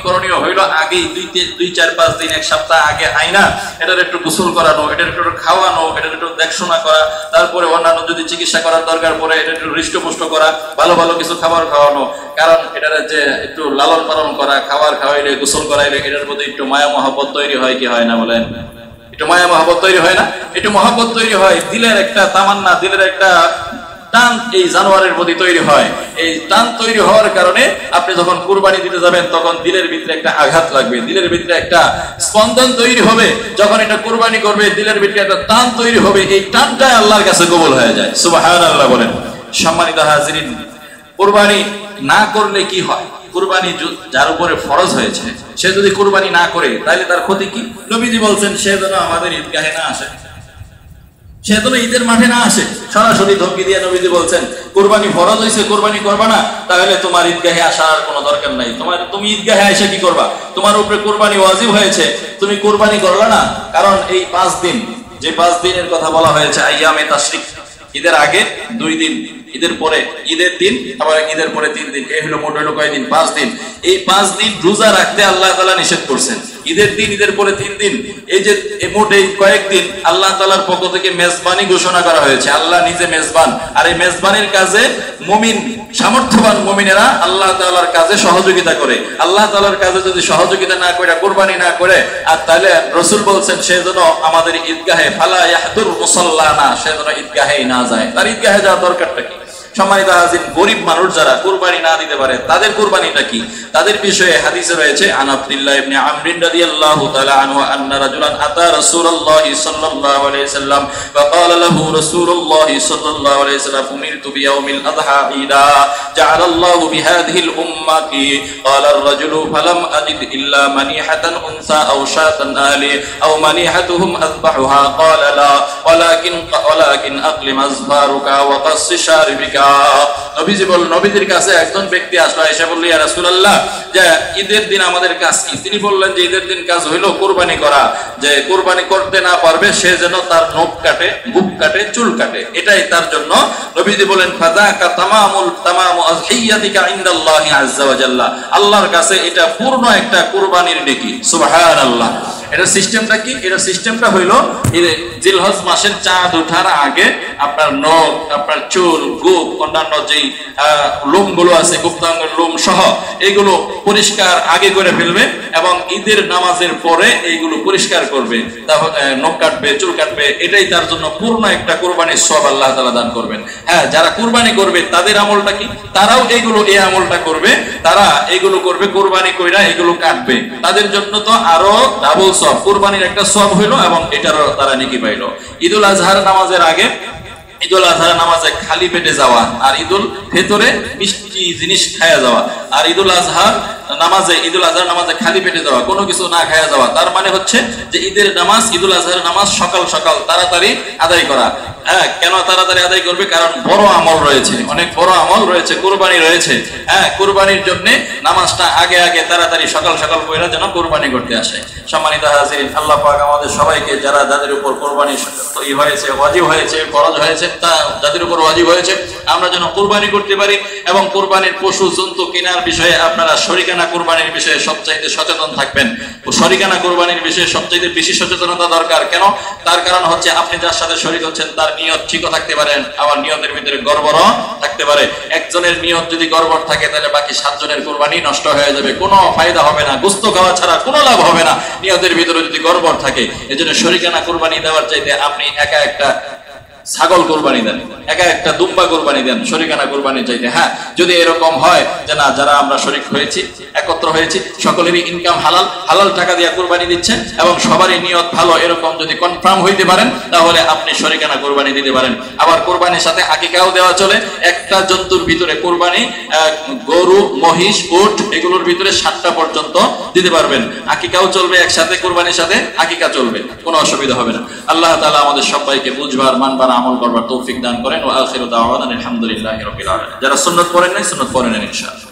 করণীয় হইল, আগেই 2-4-5 দিন, এক সপ্তাহ আগে আইনা এটার একটু গোসল করানো, এটার একটু খাওয়ানো, এটার একটু দেখাশোনা করা, তারপরে অন্যান্য যদি চিকিৎসা করার দরকার পড়ে এটা একটু হৃষ্টপুষ্ট করা, ভালো ভালো কিছু খাবার খাওয়ানো। কারণ এটার যে একটু লালন পালন করা, খাবার খাওয়াইলে, গোসল করাইলে এটার প্রতি একটু মায়া মহব্বত তৈরি হয় কি হয় না বলেন? একটু মায়া মহব্বত তৈরি হয় না? একটু মহব্বত তৈরি হয়, দিলের একটা তামান্না, দিলের একটা টান এই জানোয়ারের প্রতি তৈরি হয়। এই টান তৈরি হওয়ার কারণে আপনি যখন কুরবানি দিতে যাবেন, তখন দিলের ভিতরে একটা আঘাত লাগবে, দিলের ভিতরে একটা স্পন্দন তৈরি হবে। যখন এটা কুরবানি করবে, দিলের ভিতরে একটা টান তৈরি হবে, এই টানটা আল্লাহর কাছে কবুল হয়ে যায়। সুবহানাল্লাহ বলেন। সম্মানিত হাজিরিন, কুরবানি না করলে কি হয়? কুরবানি যার উপরে ফরজ হয়েছে, সে যদি কুরবানি না করে, তাহলে তার ক্ষতি কি? নবীজি বলছেন, সে যেন আমাদের ঈদগাহে না আসে, সে যেন ঈদের মাঠে না আসে। সরাসরি ধমকি দিয়ে নবীজি বলছেন, কুরবানি ফরজ হয়েছে, কুরবানি করবা না, তাহলে তোমার ঈদগাহে আসার কোনো দরকার নাই। তুমি ঈদগাহে এসে কি করবা? তোমার উপরে কুরবানি ওয়াজিব হয়েছে, তুমি কুরবানি করলা না। কারণ এই 5 দিন, যে 5 দিনের কথা বলা হয়েছে, আইয়ামে তাশরিক, ঈদের আগে 2 দিন, ঈদের পরে ঈদের দিন, আবার ঈদের পরে 3 দিন, এই হলো মোট হলো কয়দিন? 5 দিন। এই 5 দিন রোজা রাখতে আল্লাহ তাআলা নিষেধ করছেন। ঈদের দিন, ঈদের পরে 3 দিন, এই যে মোট এই কয়েকদিন আল্লাহ তাআলার পক্ষ থেকে মেজবানি ঘোষণা করা হয়েছে। আল্লাহ নিজে মেজবান, আর এই মেজবানির কাজে মুমিন, সামর্থ্যবান মুমিনেরা আল্লাহ তাআলার কাজে সহযোগিতা করে। আল্লাহ তাআলার কাজে যদি সহযোগিতা না করে, কুরবানি না করে, আর তাহলে রাসূল বলছেন, সে যেন আমাদের ঈদগাহে ফালা ইয়াহদুর মুসাল্লানা, সে যেন ঈদগাহে না যায়। তার ঈদগাহে যাওয়ার দরকারটা কি? সম্মানিত হাজির, গরিব মানুষ যারা কুরবানি না দিতে পারে তাদের কুরবানিটা কি, তাদের বিষয়ে হাদিসে রয়েছে আন আব্দুল্লাহ ইবনে আমর রাদিয়াল্লাহু তাআলা আনহু আন্না রাজুলান আতা রাসূলুল্লাহ সাল্লাল্লাহু আলাইহি ওয়াসাল্লাম ওয়া ক্বালা লাহু রাসূলুল্লাহ সাল্লাল্লাহু আলাইহি ওয়াসাল্লাম উমিরতু বিয়াউমিল আযহা ঈদা জাআলাল্লাহু বিহাযিহিল উম্মাতি ক্বালা আর-রাজুলু ফালাম আজিদ ইল্লা মানিহাতান উনসা আও শাতান আলি আও মানিহাতুহুম আযবাহুহা ক্বালা লা ওয়ালাকিন আকলিম আযফারুকা ওয়া কাসস শারিবিকা। নবীজির কাছে একজন ব্যক্তি আসলো, এসে বলল, ইয়া রাসূলুল্লাহ, যে ঈদের দিন আমাদের কাজ কি? তিনি বললেন যে ঈদের দিন কাজ হইল কুরবানি করা, যে কুরবানি করতে না পারবে সে যেন তার নখ কাটে, বুক কাটে, চুল কাটে, এটাই তার জন্য। নবীজি বলেন ফাযাকা তামামু আযহিয়াতিকা ইনদাল্লাহি আযজা ওয়া জাল্লা, আল্লাহর কাছে এটা পূর্ণ একটা কুরবানির নেকি। সুবহানাল্লাহ। এটা সিস্টেমটা কি? এটা সিস্টেমটা হইল জিলহজ মাসের চাঁদ ওঠার আগে আপনার নখ, আপনার চুল, গোপ, অন্যান্য যেই লোমগুলো আছে, গুপ্তাঙ্গের লোম সহ এইগুলো পরিষ্কার আগে করে ফেলবে এবং ঈদের নামাজের পরে এইগুলো পরিষ্কার করবে, তারপর নখ কাটবে, চুল কাটবে, এটাই তার জন্য পূর্ণ একটা কুরবানির সওয়াব আল্লাহ তাআলা দান করবেন। হ্যাঁ, যারা কুরবানি করবে তাদের আমলটা কি? তারাও এইগুলো, এই আমলটা করবে, তারা এইগুলো করবে, কুরবানি কইরা এগুলো কাটবে, তাদের জন্য তো আরো ডাবল সওয়াব, কুরবানির একটা সওয়াব হইলো এবং এটারও তারা নেকি পাইলো। ঈদুল আজহার নামাজের আগে, ঈদুল আজহার নামাজে খালি পেটে যাওয়া আর ঈদুল ফিতরে মিষ্টি জিনিস খায়া যাওয়া, আর ঈদুল আজহার নামাজে খালি পেটে যাওয়া, কোনো কিছু না খায়া যাওয়া, তার মানে হচ্ছে যে ঈদের নামাজ, ঈদুল আজহার নামাজ সকাল সকাল তাড়াতাড়ি আদায় করা। হ্যাঁ, কেন তাড়াতাড়ি আদায় করবে? কারণ বড় আমল রয়েছে, অনেক বড় আমল রয়েছে, কুরবানি রয়েছে। হ্যাঁ, কুরবানির জন্য নামাজটা আগে আগে তাড়াতাড়ি সকাল সকাল পড়া যেন কুরবানি করতে আসে। সম্মানিত হাজিরিন, আল্লাহ পাক আমাদের সবাইকে, যাদের উপর কুরবানি হয়েছে, ওয়াজিব হয়েছে, ফরজ হয়েছে, যাদের উপর ওয়াজিব হয়েছে, আমরা যেন কুরবানি করতে পারি এবং কুরবানির পশু জন্তু কেনার বিষয়ে আপনারা শরিকানা কুরবানির বিষয়ে সবচাইতে সচেতন থাকবেন। শরিকানা কুরবানির বিষয়ে সবচাইতে বেশি সচেতনতা দরকার। কেন? তার কারণ হচ্ছে আপনি যার সাথে শরীক হচ্ছেন তার নিয়ত ঠিকও থাকতে পারেন, আবার নিয়তের ভিতরে গড়বড় থাকতে পারে। একজনের নিয়ত যদি গড়বড় থাকে তাহলে বাকি 7 জনের কুরবানি নষ্ট হয়ে যাবে, কোনো ফায়দা হবে না, গোশত খাওয়া ছাড়া কোনো লাভ হবে না নিয়তের ভিতরে যদি গড়বড় থাকে। এজন্য শরিকানা কুরবানি দেওয়ার চাইতে আপনি একা একটা ছাগল কুরবানি দেন, একা একটা দুম্বা কুরবানি দেন শরিকানা কুরবানি চাইতে। হ্যাঁ, যদি এরকম হয় যে না, যারা আমরা শরিক হয়েছি, একত্র হয়েছি, সকলেরই ইনকাম হালাল টাকা দিয়ে কুরবানি দিচ্ছেন এবং সবারই নিয়ত ভালো, এরকম যদি কনফার্ম হইতে পারেন তাহলে আপনি শরিকানা কুরবানি দিতে পারেন। আবার কুরবানির সাথে আকিকাও দেওয়া চলে। একটা জন্তুর ভিতরে কুরবানি, গরু, মহিষ, উট, এগুলোর ভিতরে 7টা পর্যন্ত দিতে পারবেন। আকিকাও চলবে, একসাথে কুরবানির সাথে আকিকা চলবে, কোনো অসুবিধা হবে না। আল্লাহ তাআলা আমাদের সবাইকে বুঝবার, মানবার, আমল করবার তৌফিক দান করেন। ওয়া আখিরু দাওয়ানা আলহামদুলিল্লাহি রাব্বিল আলামিন। যারা সুন্নাত পড়েন নাই, সুন্নাত পড়ে নেন ইনশাআল্লাহ।